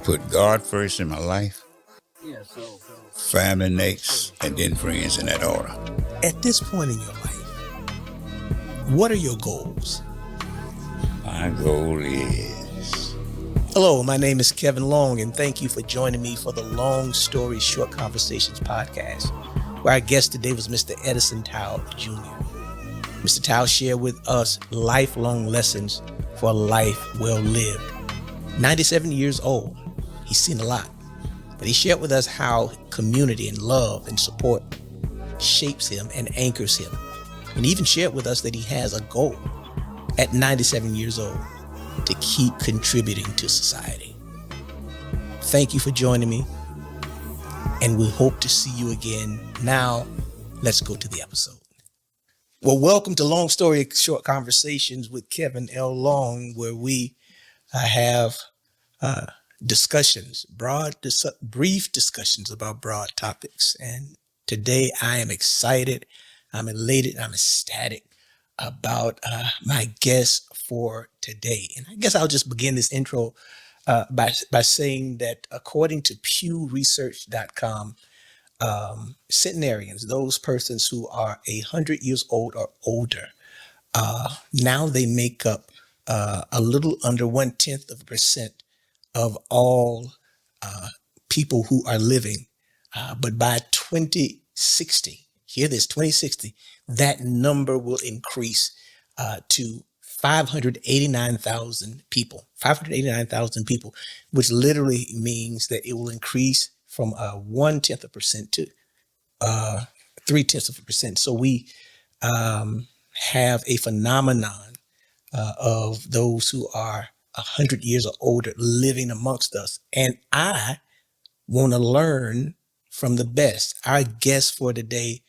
put God first in my life, family next, and then friends in that order. At this point in your life, what are your goals? My goal is... Hello, my name is Kevin Long, and thank you for joining me for the Long Story Short Conversations podcast, where our guest today was Mr. Edison Towe, Jr. Mr. Towe shared with us lifelong lessons for a life well lived. 97 years old, he's seen a lot, but he shared with us how community and love and support shapes him and anchors him. And he even shared with us that he has a goal at 97 years old to keep contributing to society. Thank you for joining me, and we hope to see you again. Now, let's go to the episode. Well, welcome to Long Story Short Conversations with Kevin L. Long, where we have discussions, brief discussions about broad topics. And today I am excited, I'm elated, I'm ecstatic about my guest for today. And I guess I'll just begin this intro by saying that according to PewResearch.com, centenarians, those persons who are 100 years old or older, now they make up a little under 0.1% of all people who are living. But by 2060, hear this, 2060, that number will increase to 589,000 people, 589,000 people, which literally means that it will increase from 0.1% to 0.3%. So we have a phenomenon of those who are 100 years or older living amongst us. And I want to learn from the best. Our guest for today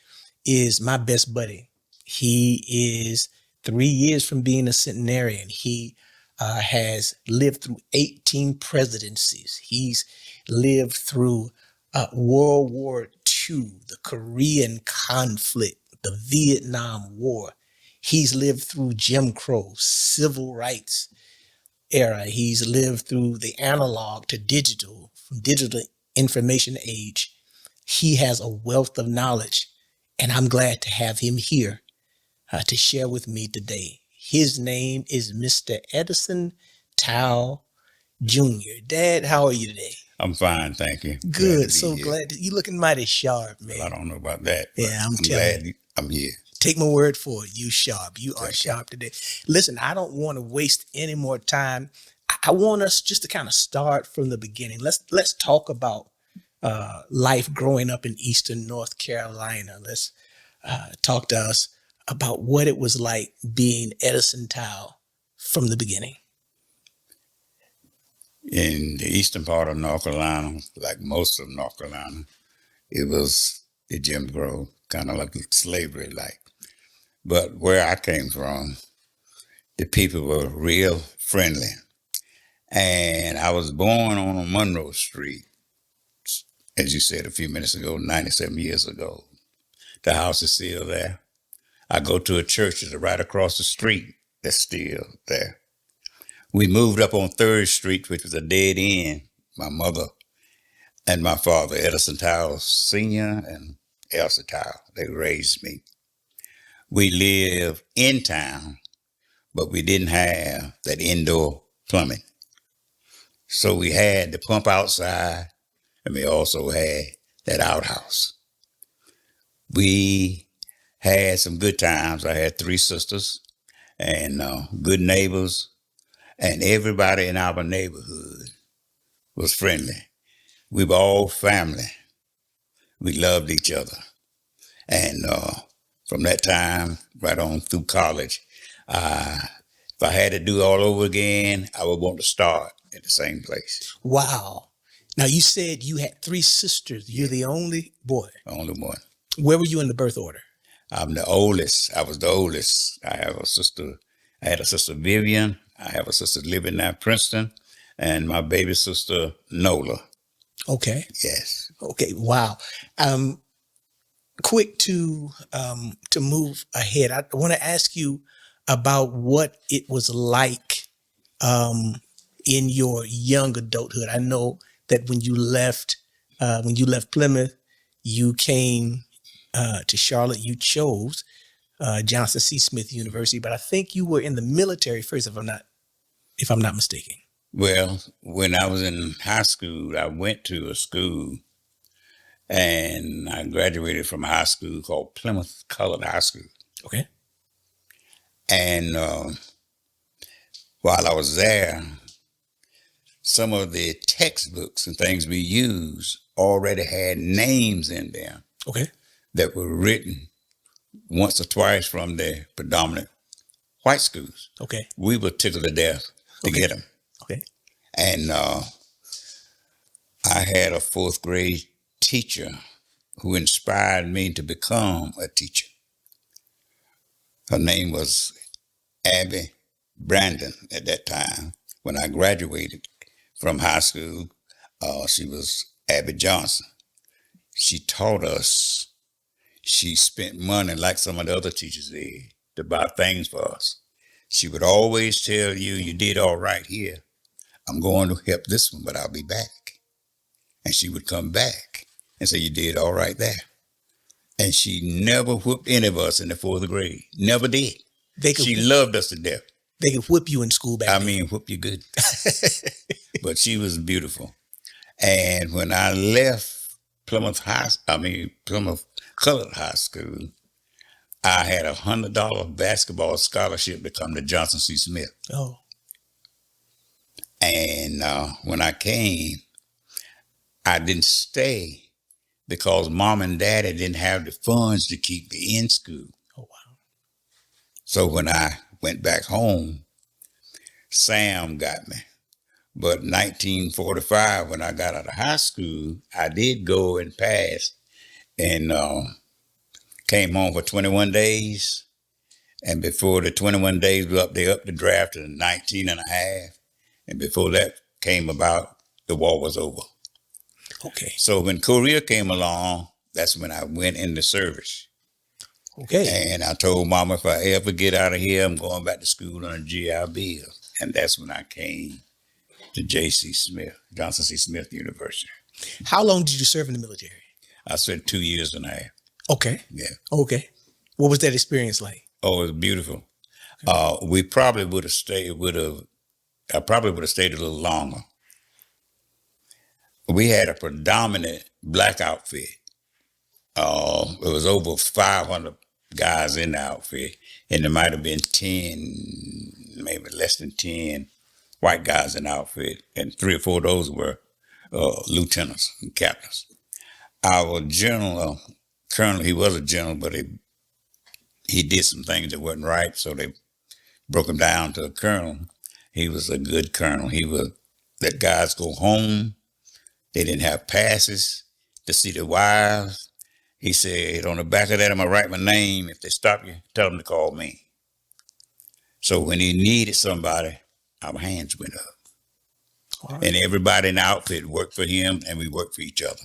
is my best buddy. He is 3 years from being a centenarian. He has lived through 18 presidencies. He's lived through World War II, the Korean conflict, the Vietnam War. He's lived through Jim Crow, civil rights era. He's lived through the analog to digital, from digital information age. He has a wealth of knowledge, and I'm glad to have him here to share with me today. His name is Mr. Edison Towe Jr. Dad, how are you today? I'm fine, thank you. Good, so glad. You're looking mighty sharp, man. Well, I don't know about that. Yeah, I'm glad I'm here. Take my word for it. You sharp. You are sharp today. Listen, I don't want to waste any more time. I want us just to kind of start from the beginning. Let's talk about life growing up in Eastern North Carolina. Let's talk to us about what it was like being Edison Towe from the beginning. In the eastern part of North Carolina, like most of North Carolina, it was the Jim Crow, kind of like slavery-like. But where I came from, the people were real friendly. And I was born on Monroe Street, as you said a few minutes ago, 97 years ago. The house is still there. I go to a church that's right across the street that's still there. We moved up on 3rd Street, which was a dead end. My mother and my father, Edison Towe Sr. and Elsa Towe, they raised me. We lived in town, but we didn't have that indoor plumbing. So we had the pump outside, and we also had that outhouse. We had some good times. I had 3 sisters and good neighbors, and everybody in our neighborhood was friendly. We were all family. We loved each other. And from that time right on through college, if I had to do all over again, I would want to start at the same place. Wow. Now, you said you had 3 sisters. You're the only boy. Only one. Where were you in the birth order? I'm the oldest. I was the oldest. I had a sister Vivian. I have a sister living now in Princeton, and my baby sister Nola. Okay. Yes. Okay. Wow. Quick to move ahead. I want to ask you about what it was like in your young adulthood? I know that when you left Plymouth, you came to Charlotte. You chose Johnson C. Smith University, but I think you were in the military first, if I'm not mistaken. Well, when I was in high school, I went to a school and I graduated from a high school called Plymouth Colored High School. Okay. And while I was there, some of the textbooks and things we used already had names in them Okay. that were written once or twice from the predominant white schools. Okay. We were tickled to death to get them. Okay. And I had a fourth grade teacher who inspired me to become a teacher. Her name was Abby Brandon at that time. When I graduated from high school, she was Abby Johnson. She taught us. She spent money like some of the other teachers did to buy things for us. She would always tell you, you did all right here. I'm going to help this one, but I'll be back. And she would come back and say, you did all right there. And she never whooped any of us in the fourth grade. Never did. She loved us to death. They could whip you in school back then. I mean, whoop you good. But she was beautiful. And when I left Plymouth Colored High School, I had $100 basketball scholarship to come to Johnson C. Smith. Oh. And when I came, I didn't stay because mom and daddy didn't have the funds to keep me in school. Oh, wow. So when I went back home, Sam got me. But 1945, when I got out of high school, I did go and pass and came home for 21 days. And before the 21 days were up, they upped the draft to 19 and a half. And before that came about, the war was over. Okay. So when Korea came along, that's when I went into service. Okay. And I told Mama, if I ever get out of here, I'm going back to school on a GI Bill. And that's when I came to J.C. Smith, Johnson C. Smith University. How long did you serve in the military? I spent 2 years and a half. Okay. Yeah. Okay. What was that experience like? Oh, it was beautiful. We probably would have stayed, I probably would have stayed a little longer. We had a predominant black outfit. It was over 500 guys in the outfit, and there might have been 10, maybe less than 10 white guys in the outfit, and 3 or 4 of those were lieutenants and captains. Our general, colonel, he was a general, but he did some things that wasn't right, so they broke him down to a colonel. He was a good colonel. He would let guys go home. They didn't have passes to see the wives. He said, on the back of that, I'm going to write my name. If they stop you, tell them to call me. So when he needed somebody, our hands went up. Right. And everybody in the outfit worked for him, and we worked for each other.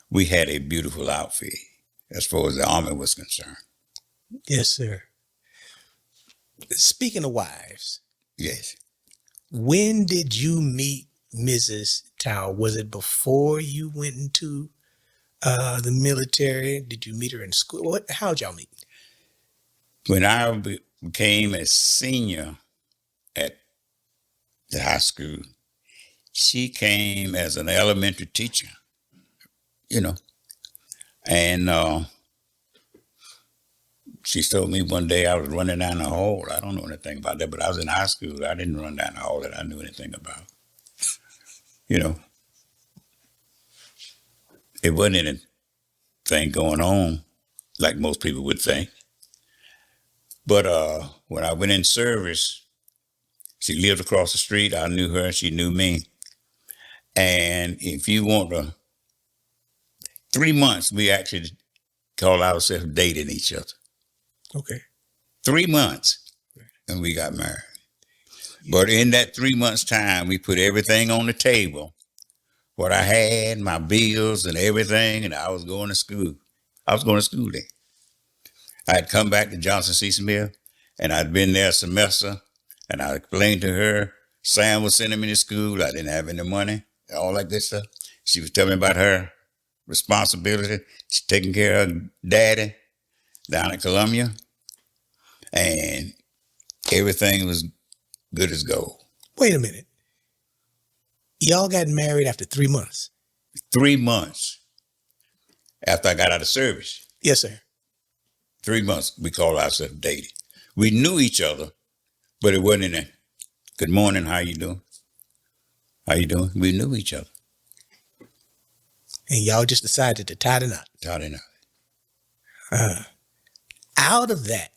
We had a beautiful outfit as far as the Army was concerned. Yes, sir. Speaking of wives. Yes. When did you meet Mrs. Towe? Was it before you went into the military? Did you meet her in school? How'd y'all meet? When I became a senior at the high school, she came as an elementary teacher, and she told me one day I was running down the hall. I don't know anything about that, but I was in high school. I didn't run down the hall that I knew anything about. It wasn't anything going on like most people would think. But when I went in service, she lived across the street. I knew her. She knew me. And if you want 3 months, we actually called ourselves dating each other. Okay. 3 months, and we got married. But in that 3 months' time, we put everything on the table. What I had, my bills and everything, and I was going to school. I was going to school then. I had come back to Johnson C. Smith, and I'd been there a semester, and I explained to her Sam was sending me to school. I didn't have any money, all that good stuff. She was telling me about her responsibility. She's taking care of daddy down in Columbia, and everything was good as gold. Wait a minute. Y'all got married after 3 months. 3 months after I got out of service. Yes, sir. 3 months, we called ourselves dating. We knew each other, but it wasn't in a good morning, how you doing? How you doing? We knew each other. And y'all just decided to tie the knot. Tied it up. Out of that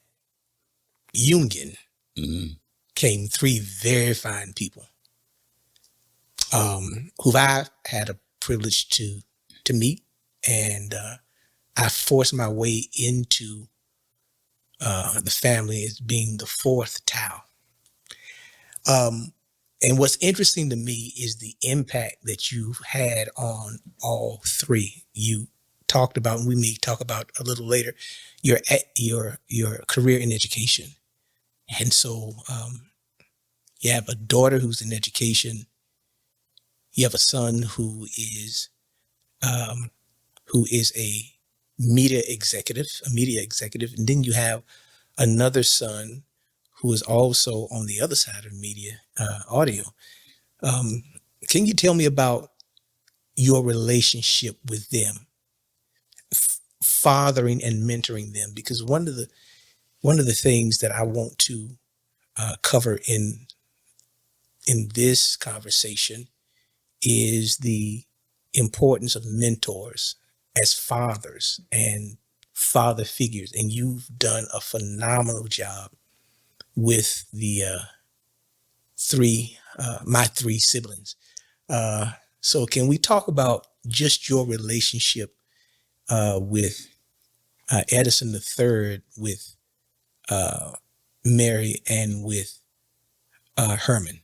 union Mm-hmm. came 3 very fine people, who I had a privilege to meet, and I forced my way into the family as being the 4th Towe. And what's interesting to me is the impact that you've had on all 3. You talked about, and we may talk about a little later, your career in education. And so you have a daughter who's in education. You have a son who is a media executive, and then you have another son who is also on the other side of media, audio. Can you tell me about your relationship with them, fathering and mentoring them? Because one of the things that I want to cover in this conversation is the importance of mentors as fathers and father figures. And you've done a phenomenal job with the my 3 siblings. So can we talk about just your relationship with Edison III, with Mary, and with Herman?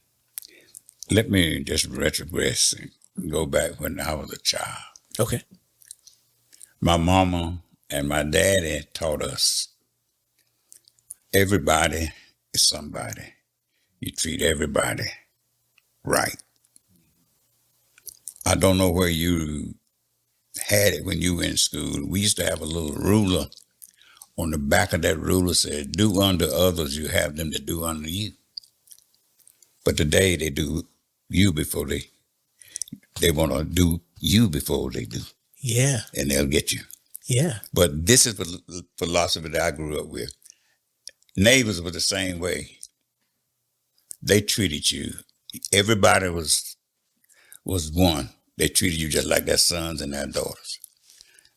Let me just retrogress and go back when I was a child. Okay. My mama and my daddy taught us everybody is somebody. You treat everybody right. I don't know where you had it when you were in school. We used to have a little ruler. On the back of that ruler said, do unto others, you have them to do unto you. But today they do you before they want to do you before they do. Yeah. And they'll get you. Yeah. But this is the philosophy that I grew up with. Neighbors were the same way. They treated you. Everybody was one. They treated you just like their sons and their daughters.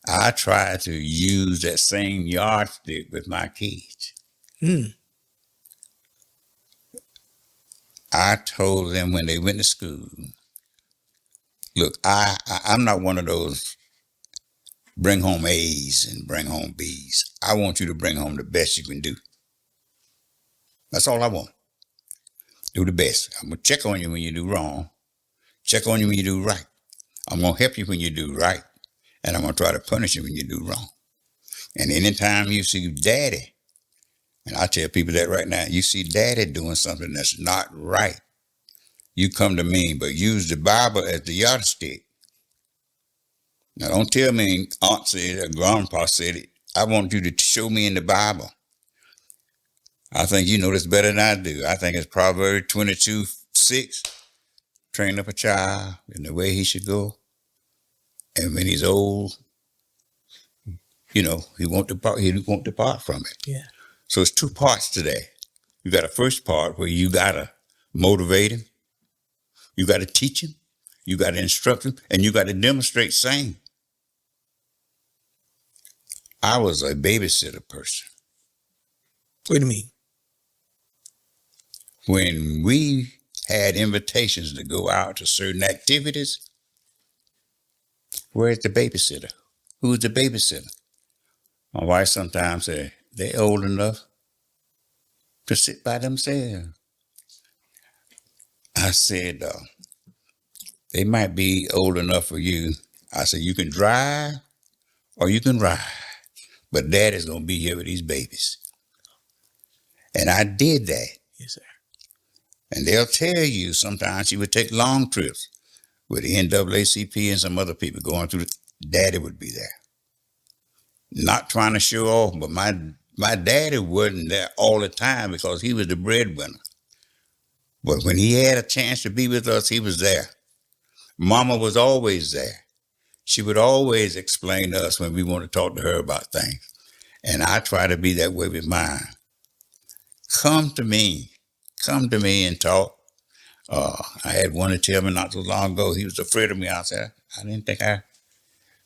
I try to use that same yardstick with my kids. I told them when they went to school, look, I'm not one of those bring home A's and bring home B's. I want you to bring home the best you can do. That's all I want. Do the best. I'm going to check on you when you do wrong. Check on you when you do right. I'm going to help you when you do right. And I'm going to try to punish you when you do wrong. And anytime you see daddy, and I tell people that right now, you see daddy doing something that's not right, you come to me, but use the Bible as the yardstick. Now, don't tell me Aunt said it or Grandpa said it. I want you to show me in the Bible. I think you know this better than I do. I think it's Proverbs 22:6. Train up a child in the way he should go. And when he's old, he won't depart from it. Yeah. So it's 2 parts today. You got a first part where you got to motivate him. You got to teach him. You got to instruct him. And you got to demonstrate same. I was a babysitter person. What do you mean? When we had invitations to go out to certain activities, where's the babysitter? Who's the babysitter? My wife sometimes said, they're old enough to sit by themselves. I said, they might be old enough for you. I said, you can drive or you can ride, but daddy's going to be here with these babies. And I did that. Yes, sir. And they'll tell you sometimes she would take long trips with the NAACP and some other people going through. Daddy would be there. Not trying to show off, but my daddy wasn't there all the time because he was the breadwinner. But when he had a chance to be with us, he was there. Mama was always there. She would always explain to us when we want to talk to her about things. And I try to be that way with mine. Come to me and talk. I had one to tell me not so long ago, he was afraid of me. I said, I didn't think I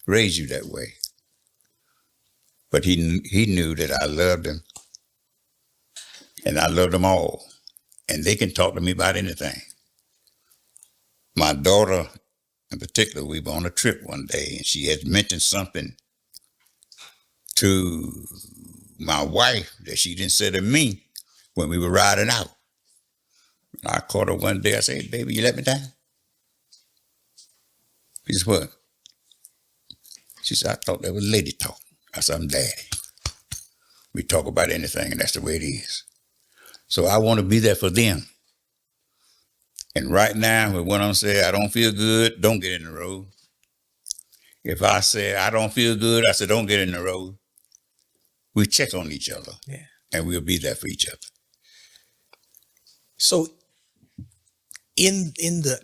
raised you that way. But he knew that I loved him. And I loved them all. And they can talk to me about anything. My daughter, in particular, we were on a trip one day, and she had mentioned something to my wife that she didn't say to me when we were riding out. I caught her one day. I said, baby, you let me down? She said, what? She said, I thought that was lady talk. I said, I'm daddy. We talk about anything, and that's the way it is. So I want to be there for them. And right now, with what I'm saying, I don't feel good, don't get in the road. If I say I don't feel good, I say don't get in the road. We check on each other, and we'll be there for each other. So in the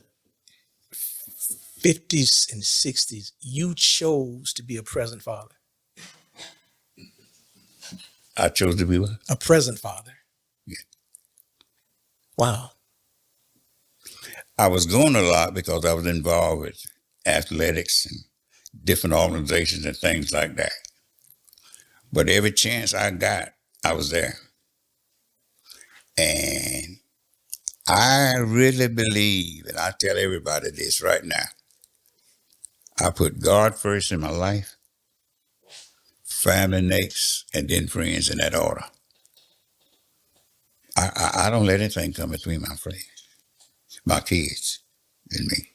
50s and 60s, you chose to be a present father. I chose to be what? A present father. Yeah. Wow. I was going a lot because I was involved with athletics and different organizations and things like that. But every chance I got, I was there. And I really believe, and I tell everybody this right now, I put God first in my life, family next, and then friends in that order. I don't let anything come between my friends, my kids, and me.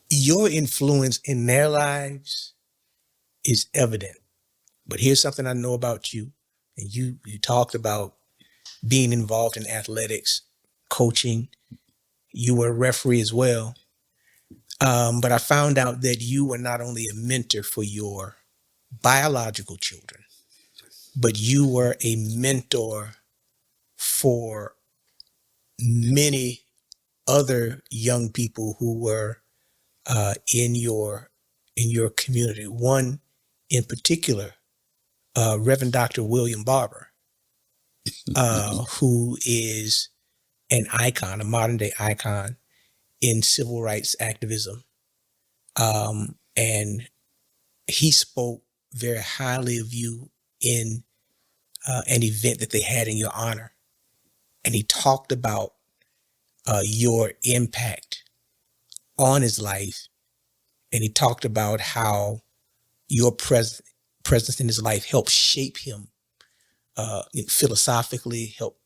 Your influence in their lives is evident. But here's something I know about you. And you talked about being involved in athletics, coaching. You were a referee as well. But I found out that you were not only a mentor for your biological children, but you were a mentor for many other young people who were in your community. One in particular, Reverend Dr. William Barber, who is an icon, a modern day icon in civil rights activism. And he spoke very highly of you in an event that they had in your honor. And he talked about your impact on his life. And he talked about how your presence in his life helped shape him philosophically, helped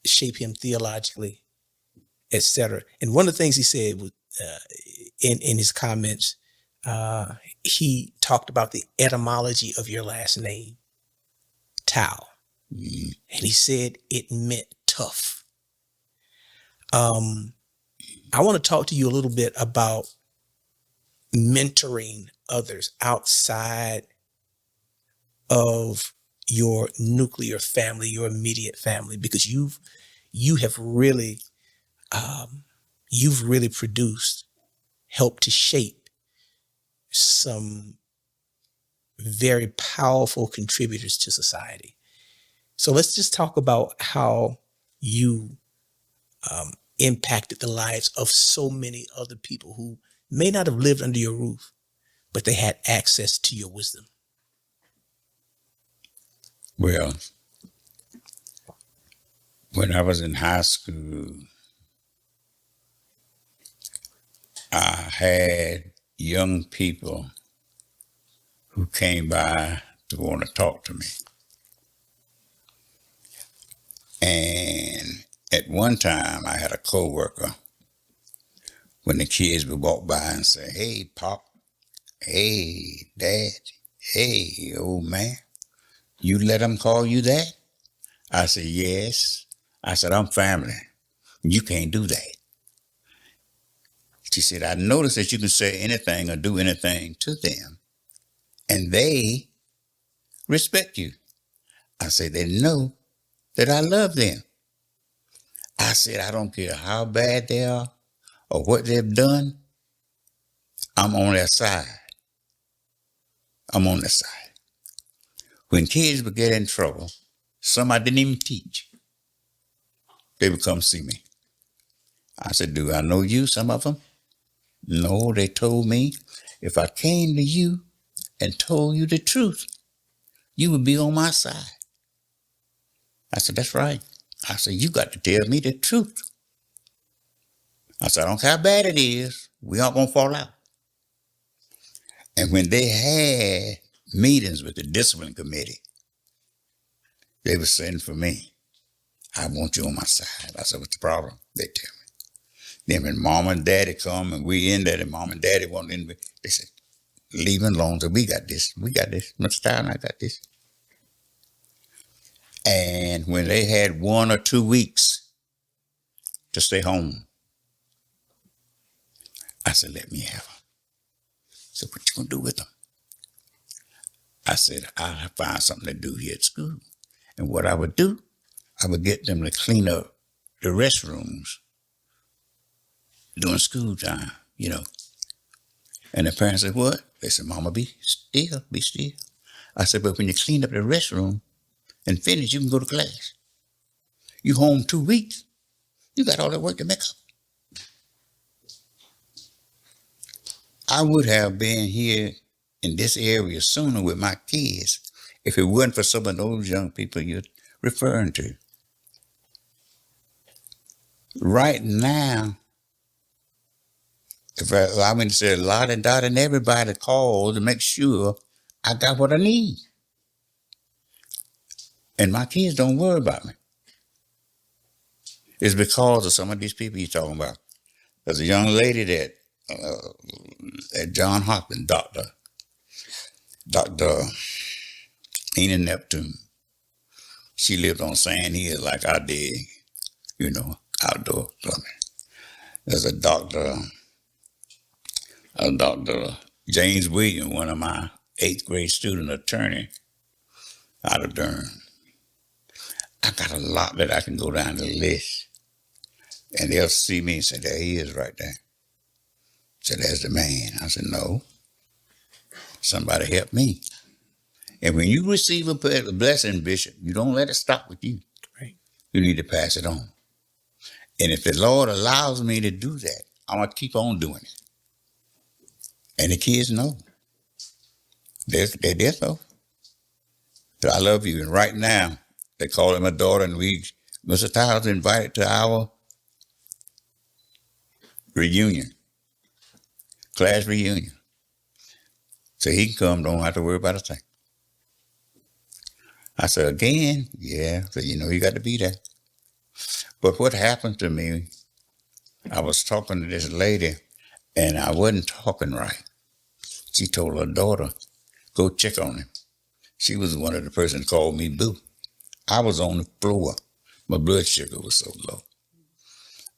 shape him theologically, etc. And one of the things he said was, in his comments, he talked about the etymology of your last name, Towe. Mm-hmm. And he said it meant tough. I want to talk to you a little bit about mentoring others outside of your nuclear family, your immediate family, because you've really produced, helped to shape some very powerful contributors to society. So let's just talk about how you impacted the lives of so many other people who may not have lived under your roof, but they had access to your wisdom. Well, when I was in high school, I had young people who came by to want to talk to me. And at one time, I had a coworker, when the kids would walk by and say, hey, Pop, hey, Dad, hey, old man, you let them call you that? I said, yes. I said, I'm family. You can't do that. She said, I noticed that you can say anything or do anything to them, and they respect you. I said, they know that I love them. I said, I don't care how bad they are or what they've done. I'm on their side. I'm on their side. When kids would get in trouble, some I didn't even teach, they would come see me. I said, do I know you, some of them? No, they told me if I came to you and told you the truth, you would be on my side. I said, that's right. I said, you got to tell me the truth. I said, I don't care how bad it is, we aren't going to fall out. And when they had meetings with the discipline committee, they were saying for me, I want you on my side. I said, what's the problem? They tell me. Then when mom and daddy come and we in there and mom and daddy want in, they said, leave him alone. So we got this. Mr. Towe and I got this. And when they had 1 or 2 weeks to stay home, I said, let me have them. So what you gonna do with them? I said, I'll find something to do here at school. And what I would do, I would get them to clean up the restrooms during school time, you know. And the parents said, what? They said, Mama, be still, be still. I said, but when you clean up the restroom and finish, you can go to class. You home 2 weeks, you got all that work to make up. I would have been here in this area sooner with my kids if it wasn't for some of those young people you're referring to. Right now, if I went to say a lot and dot and everybody called to make sure I got what I need. And my kids don't worry about me. It's because of some of these people you're talking about. There's a young lady that at John Hopkins, Dr. Ena Neptune. She lived on Sand Hill like I did, you know, outdoor plumbing. There's a Dr. James Williams, one of my 8th grade student attorney out of Durham. I got a lot that I can go down the list. And they'll see me and say, there he is right there. So there's the man. I said, no, somebody help me. And when you receive a blessing, Bishop, you don't let it stop with you. Right. You need to pass it on. And if the Lord allows me to do that, I'm going to keep on doing it. And the kids know. They're there, though. So I love you. And right now, they call him my daughter, and Mr. Towe's invited to our reunion, class reunion. So he can come, don't have to worry about a thing. I said, again? Yeah. So, you know, you got to be there. But what happened to me, I was talking to this lady, and I wasn't talking right. She told her daughter, go check on him. She was one of the persons that called me Boo. I was on the floor. My blood sugar was so low.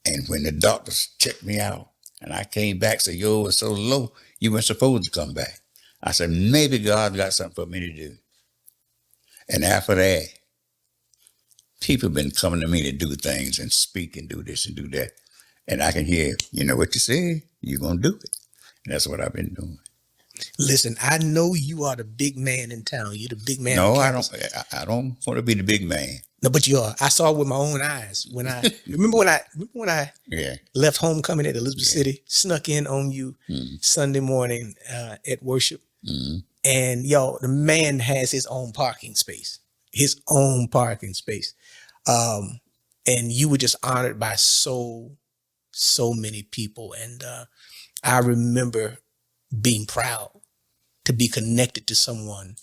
And when the doctors checked me out, and I came back, said, yo, it was so low, you weren't supposed to come back. I said, maybe God got something for me to do. And after that, people have been coming to me to do things and speak and do this and do that. And I can hear, you know what you say, you're going to do it. And that's what I've been doing. Listen, I know you are the big man in town. You're the big man. No, I don't want to be the big man. No, but you are. I saw it with my own eyes when I remember when I Yeah. left homecoming at Elizabeth City, snuck in on you Sunday morning at worship, and the man has his own parking space, and you were just honored by so many people, and I remember being proud to be connected to someone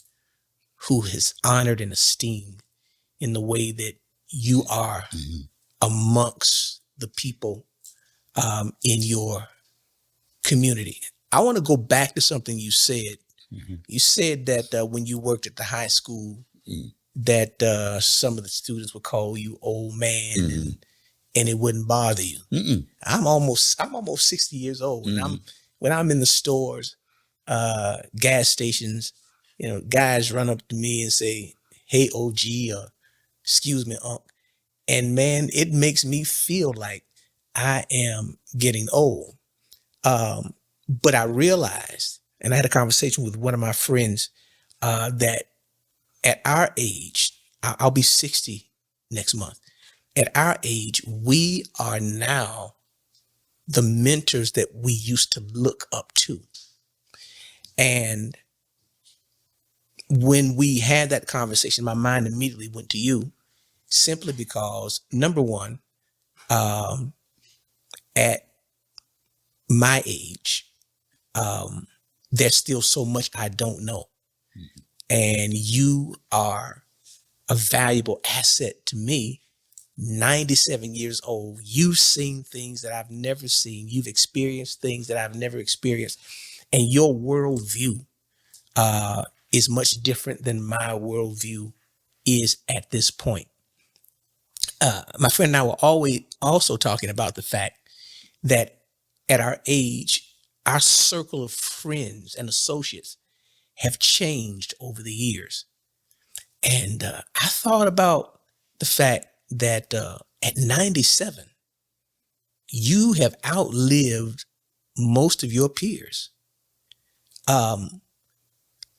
who is honored and esteemed in the way that you are amongst the people in your community. I want to go back to something you said. You said that when you worked at the high school, that some of the students would call you old man, Mm-hmm. and it wouldn't bother you. Mm-mm. I'm almost 60 years old, and when I'm in the stores, gas stations, guys run up to me and say, "Hey, OG," or "Excuse me, Unc," and man, it makes me feel like I am getting old. But I realized, and I had a conversation with one of my friends, that at our age, I'll be 60 next month. At our age, we are now the mentors that we used to look up to. And when we had that conversation, my mind immediately went to you, simply because, number one, at my age, there's still so much I don't know. And you are a valuable asset to me. 97 years old, you've seen things that I've never seen. You've experienced things that I've never experienced. And your worldview is much different than my worldview is at this point. My friend and I were always also talking about the fact that at our age, our circle of friends and associates have changed over the years. And I thought about the fact that at 97, you have outlived most of your peers. And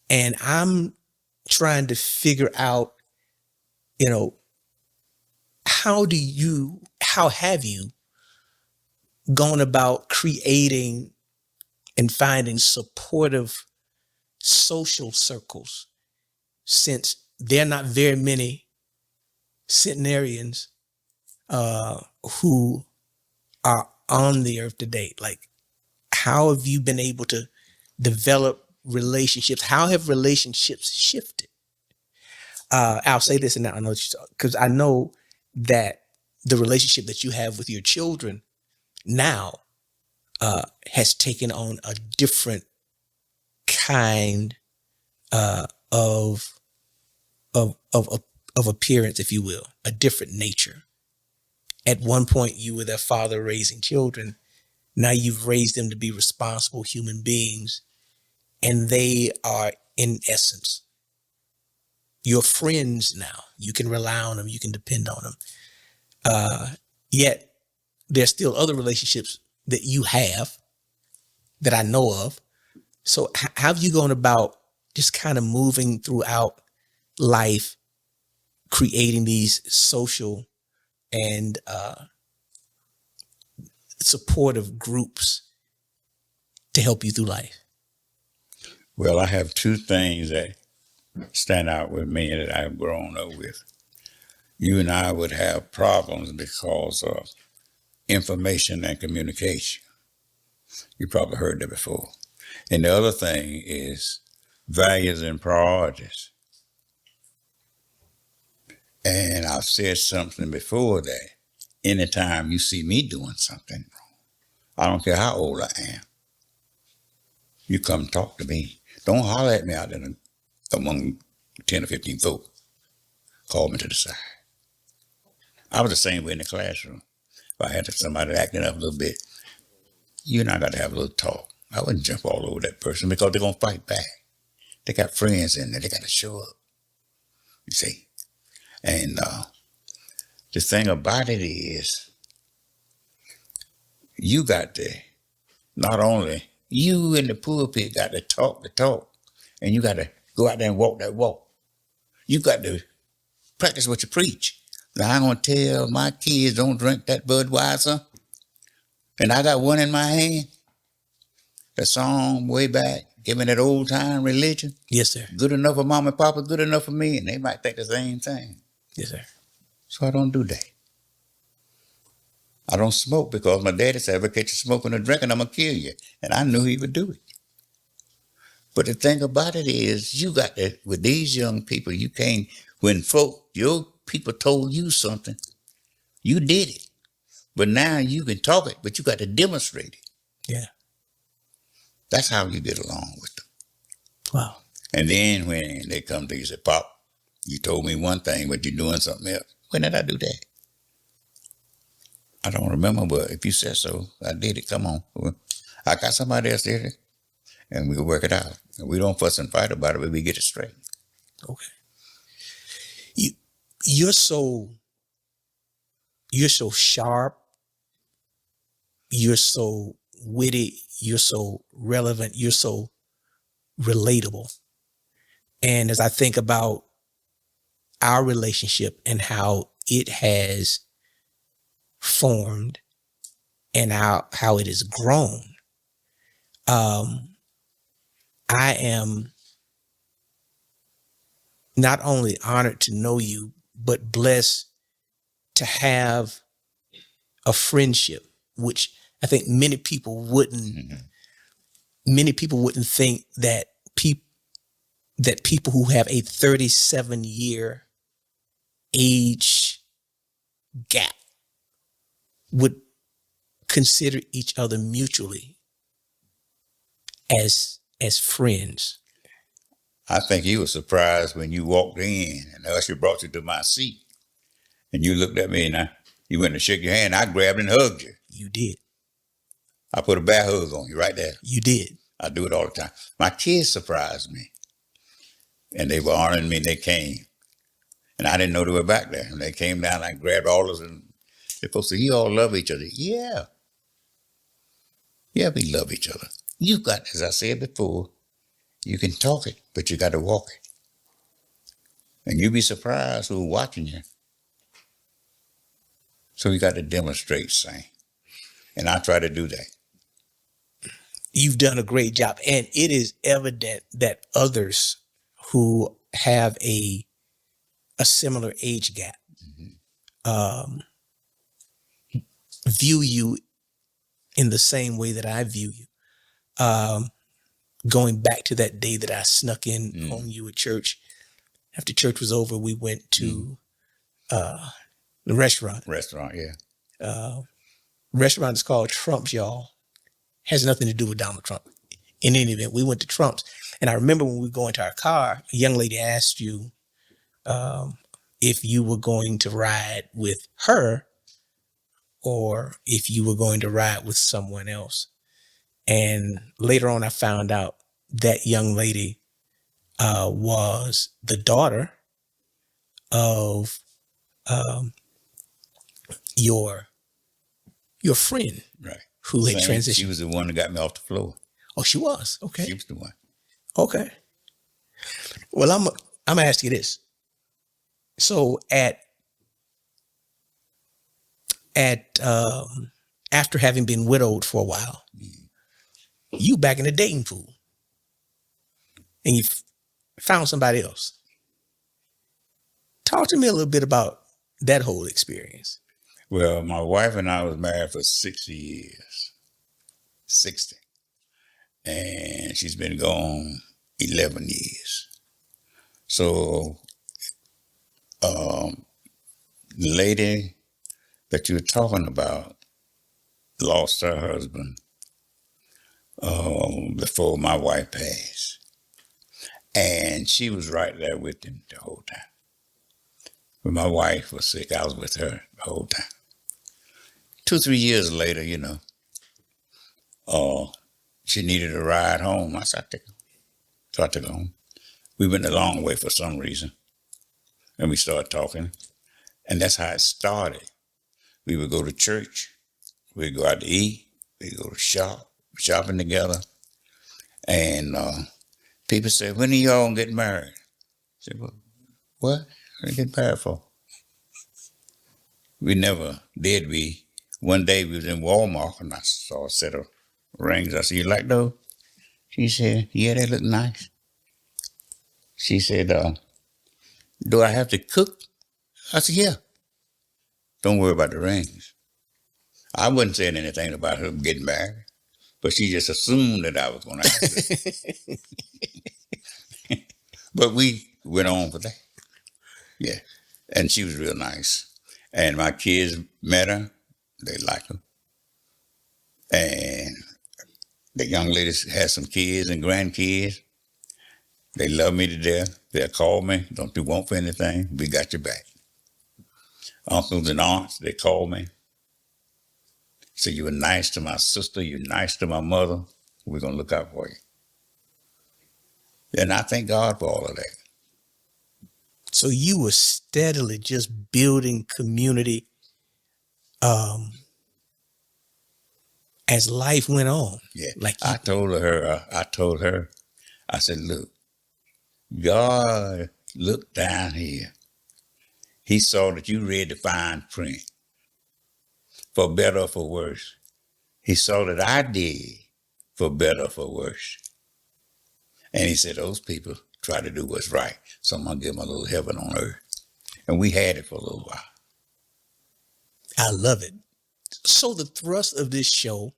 I'm trying to figure out, how have you gone about creating and finding supportive social circles, since there are not very many centenarians who are on the earth today? Like, how have you been able to develop relationships? How have relationships shifted? I'll say this, and now I know because I know that the relationship that you have with your children now has taken on a different kind of appearance, if you will, a different nature. At one point, you were their father raising children. Now you've raised them to be responsible human beings, and they are, in essence, your friends now. You can rely on them. You can depend on them. Yet there's still other relationships that you have that I know of. So how have you gone about just kind of moving throughout life, creating these social and supportive groups to help you through life? Well, I have two things that stand out with me that I've grown up with. You and I would have problems because of information and communication. You probably heard that before. And the other thing is values and priorities. And I've said something before that anytime you see me doing something wrong, I don't care how old I am, you come talk to me. Don't holler at me out there among 10 or 15 folk. Call me to the side. I was the same way in the classroom. If I had somebody acting up a little bit, you and I got to have a little talk. I wouldn't jump all over that person because they're going to fight back. They got friends in there. They got to show up. You see? And the thing about it is, you got to, not only you in the pulpit got to talk the talk, and you got to go out there and walk that walk. You got to practice what you preach. Now, I'm going to tell my kids don't drink that Budweiser, and I got one in my hand. The song way back, give me that old time religion. Yes, sir. Good enough for mom and papa, good enough for me, and they might think the same thing. Yes, sir. So I don't do that. I don't smoke because my daddy said, if I catch you smoking or drinking, I'm going to kill you. And I knew he would do it. But the thing about it is, you got to, with these young people, you can't, when your people told you something, you did it. But now you can talk it, but you got to demonstrate it. Yeah. That's how you get along with them. Wow. And then when they come to you and say, Pop, You told me one thing, but you're doing something else. When did I do that? I don't remember, but if you said so, I did it. Come on. I got somebody else did it, and we'll work it out. And we don't fuss and fight about it, but we get it straight. Okay. You're so sharp. You're so witty. You're so relevant. You're so relatable. And as I think about our relationship and how it has formed and how it has grown, I am not only honored to know you, but blessed to have a friendship, which I think many people wouldn't think that people who have a 37-year age gap would consider each other mutually as friends. I think you were surprised when you walked in and the usher brought you to my seat. And you looked at me and you went to shake your hand. I grabbed and hugged you. You did. I put a bear hug on you right there. You did. I do it all the time. My kids surprised me. And they were honoring me and they came. And I didn't know they were back there. And they came down and I grabbed all of them. They're supposed to, you all love each other. Yeah. Yeah, we love each other. You've got, as I said before, you can talk it, but you got to walk it. And you'll be surprised who's watching you. So you got to demonstrate same. And I try to do that. You've done a great job. And it is evident that others who have a similar age gap view you in the same way that I view you. Going back to that day that I snuck in on you at church, after church was over, we went to the restaurant. Restaurant, yeah. Restaurant is called Trump's, y'all. Has nothing to do with Donald Trump. In any event, we went to Trump's. And I remember when we go into our car, a young lady asked you if you were going to ride with her or if you were going to ride with someone else. And later on, I found out that young lady was the daughter of your friend, right? Who had transitioned. She was the one that got me off the floor. Oh, she was. Okay. She was the one. Okay. Well, I'm gonna ask you this. So after having been widowed for a while, you back in the dating pool, and you found somebody else. Talk to me a little bit about that whole experience. Well, my wife and I was married for 60 years. 60. And she's been gone 11 years. So the lady that you're talking about lost her husband before my wife passed. And she was right there with him the whole time. When my wife was sick, I was with her the whole time. 2-3 years later, she needed a ride home. I said, so I took her home. We went a long way for some reason. And we started talking. And that's how it started. We would go to church. We'd go out to eat. We'd go to shopping together. And people said, when are y'all going to get married? I said, well, what? What are you get married for? We never did. One day we was in Walmart and I saw a set of rings. I said, you like those? She said, yeah, they look nice. She said, do I have to cook? I said, yeah. Don't worry about the rings. I wasn't saying anything about her getting married, but she just assumed that I was going to ask her. But we went on for that. Yeah. And she was real nice. And my kids met her. They liked her. And the young lady had some kids and grandkids. They love me to death. They'll call me. Don't you want for anything? We got your back. Uncles and aunts, they call me. Say, you were nice to my sister. You're nice to my mother. We're going to look out for you. And I thank God for all of that. So you were steadily just building community as life went on. Yeah. Like I told her, I said, look, God looked down here. He saw that you read the fine print, for better or for worse. He saw that I did, for better or for worse. And he said, those people try to do what's right. So I'm going to give them a little heaven on earth. And we had it for a little while. I love it. So the thrust of this show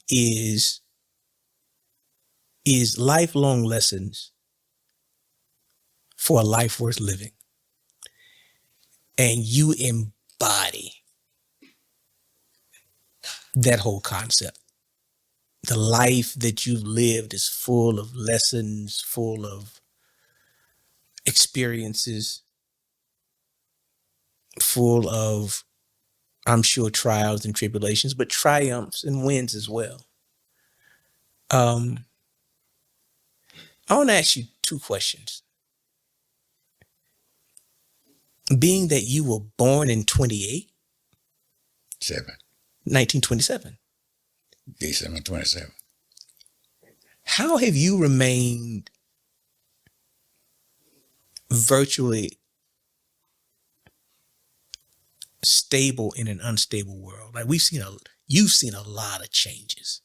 is lifelong lessons for a life worth living. And you embody that whole concept. The life that you've lived is full of lessons, full of experiences, full of, I'm sure, trials and tribulations, but triumphs and wins as well. I want to ask you two questions. Being that you were born in 1927. December 27. How have you remained virtually stable in an unstable world? Like you've seen a lot of changes.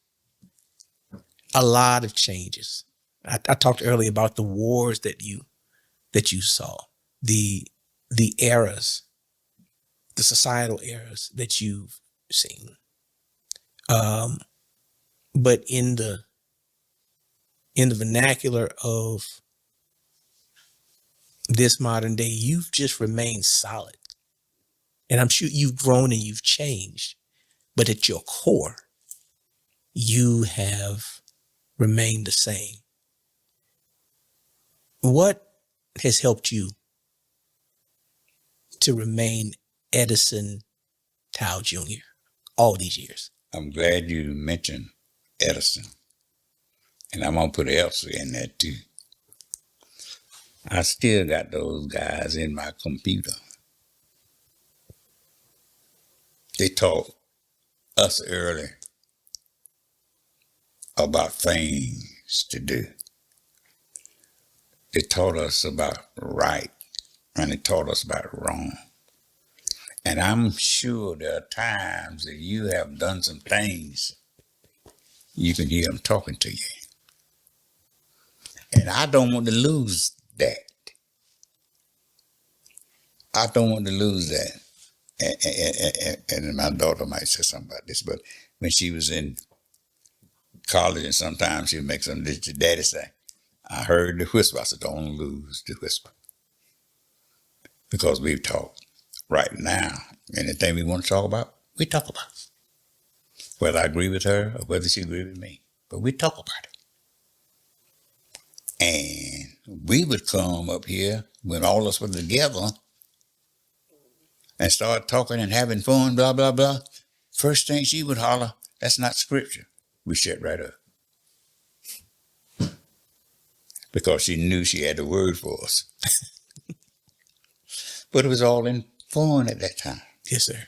A lot of changes. I talked earlier about the wars that you saw, the eras, the societal eras that you've seen. But in the vernacular of this modern day, you've just remained solid. And I'm sure you've grown and you've changed, but at your core, you have remained the same. What has helped you to remain Edison Towe Jr. all these years? I'm glad you mentioned Edison. And I'm going to put Elsa in there too. I still got those guys in my computer. They taught us early about things to do. They taught us about right, and they taught us about wrong. And I'm sure there are times that you have done some things, you can hear them talking to you. And I don't want to lose that. I don't want to lose that. And my daughter might say something about this, but when she was in college and sometimes she would make something that your daddy say, I heard the whisper. I said, don't lose the whisper. Because we've talked. Right now, anything we want to talk about, we talk about. Whether I agree with her or whether she agree with me. But we talk about it. And we would come up here when all of us were together and start talking and having fun, blah, blah, blah. First thing she would holler, that's not scripture. We shut right up. Because she knew she had the word for us. But it was all in fun at that time. Yes, sir.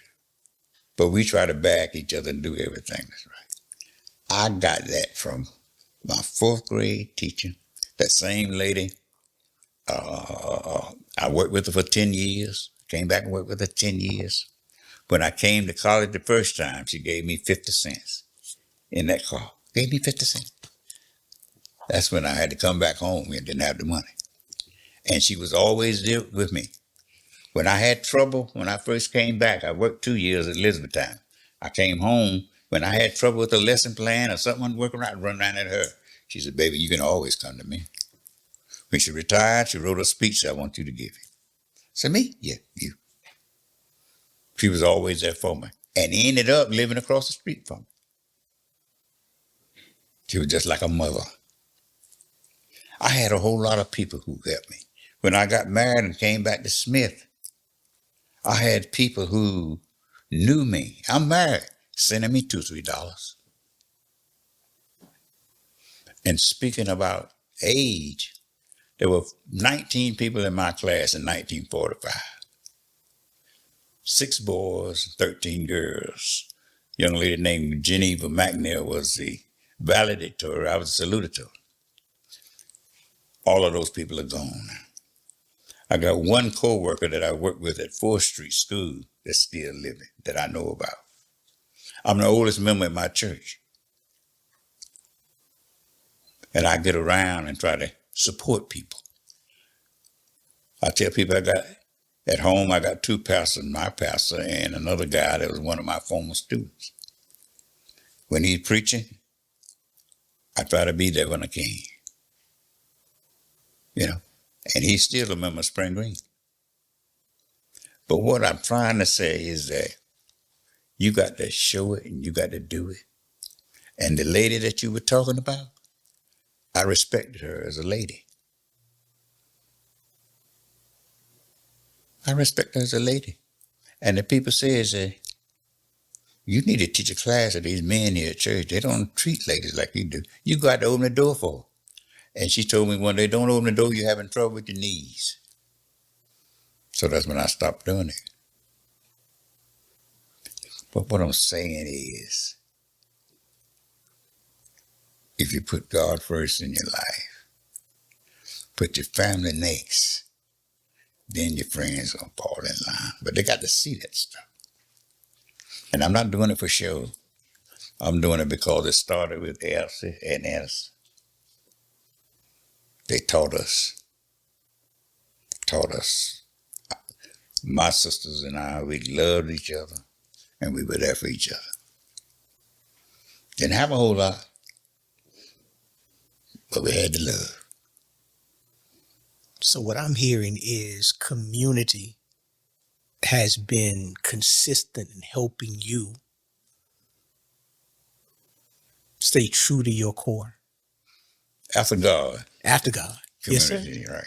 But we try to back each other and do everything that's right. I got that from my fourth grade teacher. That same lady, I worked with her for 10 years. Came back and worked with her 10 years. When I came to college the first time, she gave me 50 cents in that car. Gave me 50 cents. That's when I had to come back home and didn't have the money. And she was always there with me. When I had trouble, when I first came back, I worked 2 years at Elizabethtown. I came home. When I had trouble with a lesson plan or something working right, I'd run around at her. She said, baby, you can always come to me. When she retired, she wrote a speech I want you to give you. I said, me? Yeah, you. She was always there for me. And ended up living across the street from me. She was just like a mother. I had a whole lot of people who helped me. When I got married and came back to Smith, I had people who knew me. I'm married, sending me $2, $3. And speaking about age, there were 19 people in my class in 1945. 6 boys, 13 girls. A young lady named Geneva McNair was the valedictorian. I was the salutator. All of those people are gone now. I got one co-worker that I worked with at 4th Street School that's still living, that I know about. I'm the oldest member in my church. And I get around and try to support people. I tell people at home, I got 2 pastors, my pastor and another guy that was one of my former students. When he's preaching, I try to be there when I can. You know, and he's still a member of Spring Green. But what I'm trying to say is that you got to show it and you got to do it. And the lady that you were talking about, I respected her as a lady. I respect her as a lady. And the people say is that you need to teach a class of these men here at church. They don't treat ladies like you do. You got to open the door for them. And she told me one day, don't open the door, you're having trouble with your knees. So that's when I stopped doing it. But what I'm saying is, if you put God first in your life, put your family next, then your friends will fall in line. But they got to see that stuff. And I'm not doing it for show. I'm doing it because it started with Elsie and Edison. They taught us. My sisters and I, we loved each other, and we were there for each other. Didn't have a whole lot, but we had the love. So what I'm hearing is community has been consistent in helping you stay true to your core. After God. After God. Community, Yes, sir. right.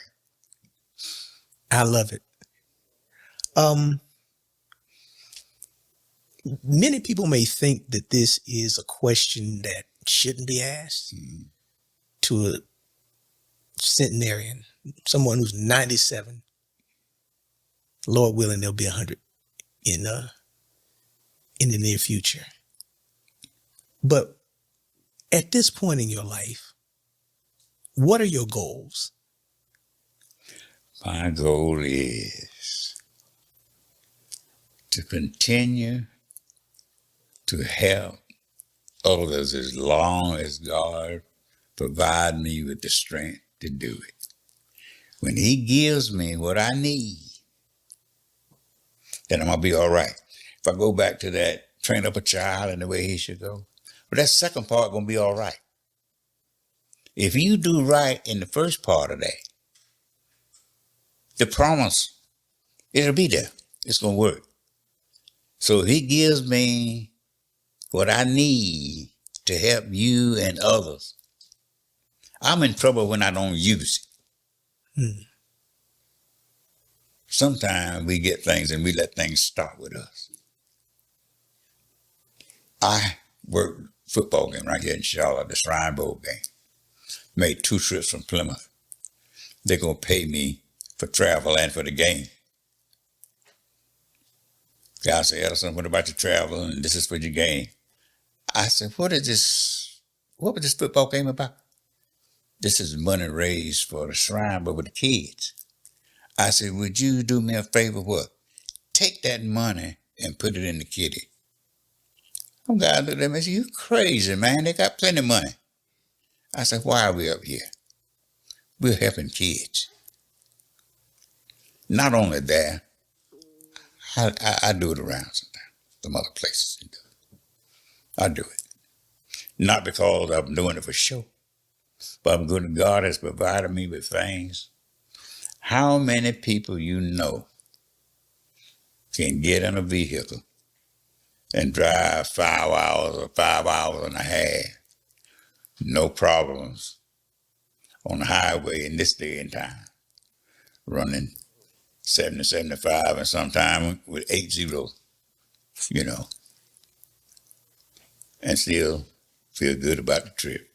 I love it. Many people may think that this is a question that shouldn't be asked to a centenarian, someone who's 97. Lord willing, they'll be 100 in the near future. But at this point in your life, what are your goals? My goal is to continue to help others as long as God provides me with the strength to do it. When He gives me what I need, then I'm going to be all right. If I go back to that, train up a child in the way he should go, but that second part going to be all right. If you do right in the first part of that, the promise, it'll be there. It's going to work. So if He gives me what I need to help you and others, I'm in trouble when I don't use it. Sometimes we get things and we let things start with us. I worked football game right here in Charlotte, the Shrine Bowl game. Made 2 trips from Plymouth. They're going to pay me for travel and for the game. Guy said, Edison, what about your travel? And this is for your game. I said, what was this football game about? This is money raised for the Shrine Bowl with the kids. I said, would you do me a favor? What? Take that money and put it in the kitty. Some guy looked at me and said, you crazy, man. They got plenty of money. I said, why are we up here? We're helping kids. Not only that, I do it around sometimes. Some other places do it. I do it. Not because I'm doing it for show, but I'm good and God has provided me with things. How many people you know can get in a vehicle and drive 5 hours or 5 hours and a half, no problems, on the highway in this day and time, running 70, 75, and sometime with 80, you know, and still feel good about the trip.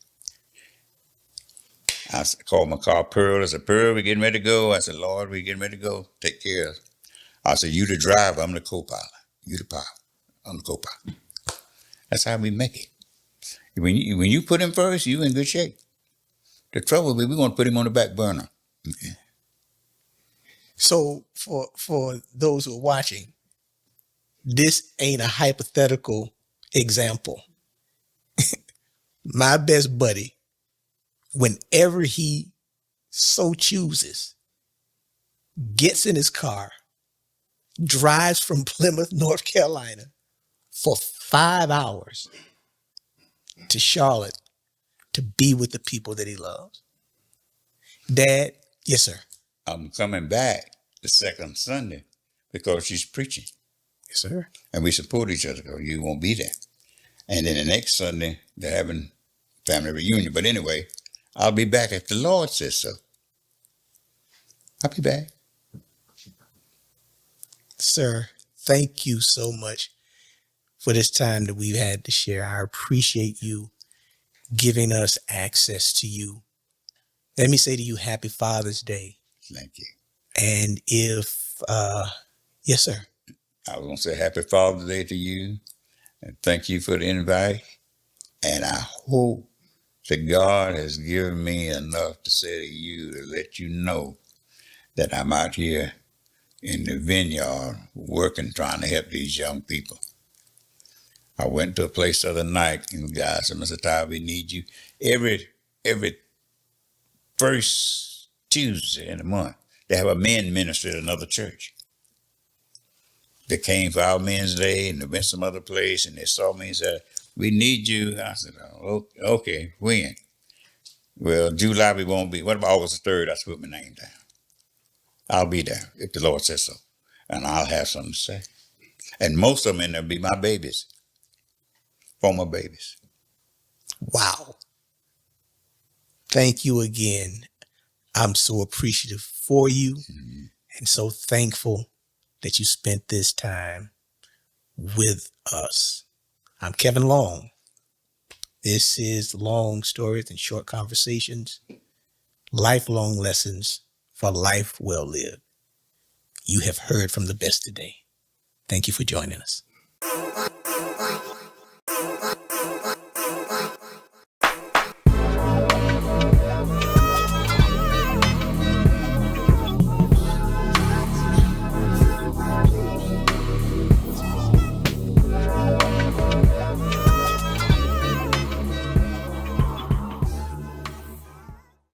I called my car Pearl. I said, Pearl, we're getting ready to go. I said, Lord, we're getting ready to go. Take care of us. I said, you the driver, I'm the co-pilot. You the pilot, I'm the co-pilot. That's how we make it. When you put him first, you in good shape. The trouble is, we want to put him on the back burner. So for those who are watching, this ain't a hypothetical example. My best buddy, whenever he so chooses, gets in his car, drives from Plymouth, North Carolina for 5 hours to Charlotte to be with the people that he loves. Dad, yes, sir. I'm coming back the second Sunday because she's preaching. Yes, sir. And we support each other because you won't be there. And then the next Sunday, they're having family reunion. But anyway, I'll be back if the Lord says so. I'll be back. Sir, thank you so much for this time that we've had to share. I appreciate you giving us access to you. Let me say to you, happy Father's Day. Thank you. And if, yes, sir. I was going to say happy Father's Day to you. And thank you for the invite. And I hope that God has given me enough to say to you, to let you know that I'm out here in the vineyard working, trying to help these young people. I went to a place the other night and the guy said, Mr. Towe, we need you every first Tuesday in the month. They have a men ministry at another church. They came for our Men's Day and they went some other place and they saw me and said, we need you. I said, oh, okay, when? Well, July we won't be. What about August the 3rd? I put my name down. I'll be there if the Lord says so. And I'll have something to say. And most of them in there be my babies, former babies. Wow. Thank you again. I'm so appreciative for you and so thankful that you spent this time with us. I'm Kevin Long. This is Long Stories and Short Conversations, lifelong lessons for life well lived. You have heard from the best today. Thank you for joining us.